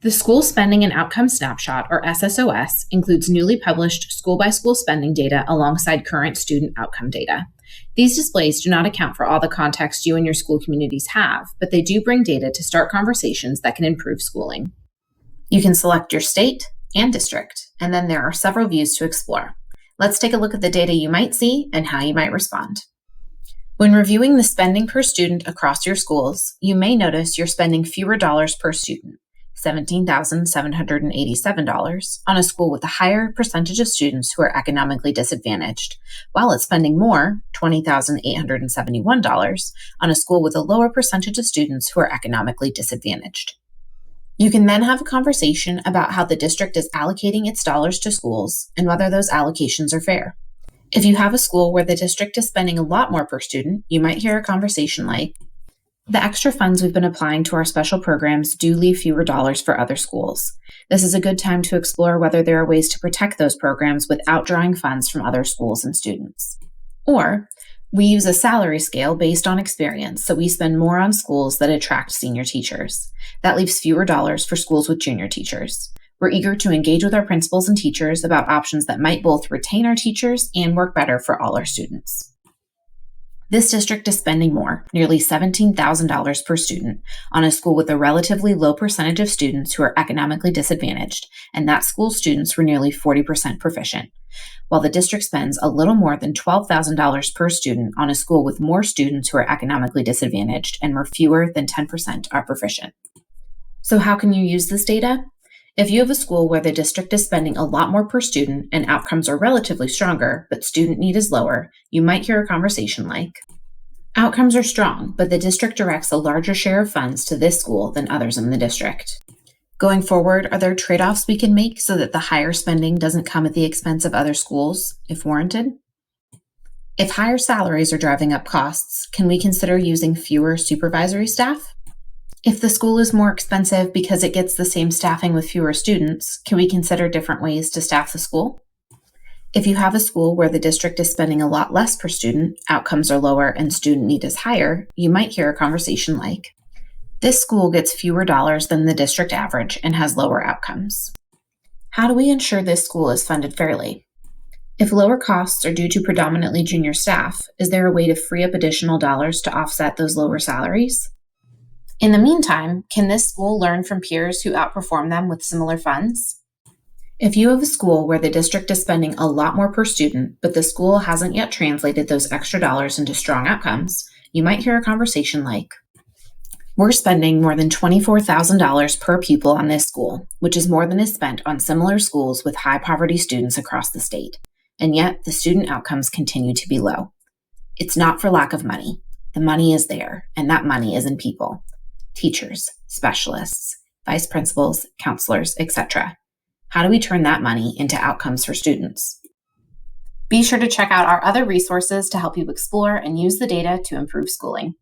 The School Spending and Outcome Snapshot, or SSOS, includes newly published school-by-school spending data alongside current student outcome data. These displays do not account for all the context you and your school communities have, but they do bring data to start conversations that can improve schooling. You can select your state and district, and then there are several views to explore. Let's take a look at the data you might see and how you might respond. When reviewing the spending per student across your schools, you may notice you're spending fewer dollars per student, $17,787, on a school with a higher percentage of students who are economically disadvantaged, while it's spending more, $20,871, on a school with a lower percentage of students who are economically disadvantaged. You can then have a conversation about how the district is allocating its dollars to schools and whether those allocations are fair. If you have a school where the district is spending a lot more per student, you might hear a conversation like, "The extra funds we've been applying to our special programs do leave fewer dollars for other schools. This is a good time to explore whether there are ways to protect those programs without drawing funds from other schools and students." Or, "We use a salary scale based on experience, so we spend more on schools that attract senior teachers. That leaves fewer dollars for schools with junior teachers. We're eager to engage with our principals and teachers about options that might both retain our teachers and work better for all our students." This district is spending more, nearly $17,000 per student, on a school with a relatively low percentage of students who are economically disadvantaged, and that school's students were nearly 40% proficient, while the district spends a little more than $12,000 per student on a school with more students who are economically disadvantaged and where fewer than 10% are proficient. So how can you use this data? If you have a school where the district is spending a lot more per student and outcomes are relatively stronger, but student need is lower, you might hear a conversation like, "Outcomes are strong, but the district directs a larger share of funds to this school than others in the district. Going forward, are there trade-offs we can make so that the higher spending doesn't come at the expense of other schools, if warranted? If higher salaries are driving up costs, can we consider using fewer supervisory staff? If the school is more expensive because it gets the same staffing with fewer students, can we consider different ways to staff the school?" If you have a school where the district is spending a lot less per student, outcomes are lower, and student need is higher, you might hear a conversation like, "This school gets fewer dollars than the district average and has lower outcomes. How do we ensure this school is funded fairly? If lower costs are due to predominantly junior staff, is there a way to free up additional dollars to offset those lower salaries? In the meantime, can this school learn from peers who outperform them with similar funds?" If you have a school where the district is spending a lot more per student, but the school hasn't yet translated those extra dollars into strong outcomes, you might hear a conversation like, "We're spending more than $24,000 per pupil on this school, which is more than is spent on similar schools with high poverty students across the state. And yet the student outcomes continue to be low. It's not for lack of money. The money is there, and that money is in people. Teachers, specialists, vice principals, counselors, etc. How do we turn that money into outcomes for students?" Be sure to check out our other resources to help you explore and use the data to improve schooling.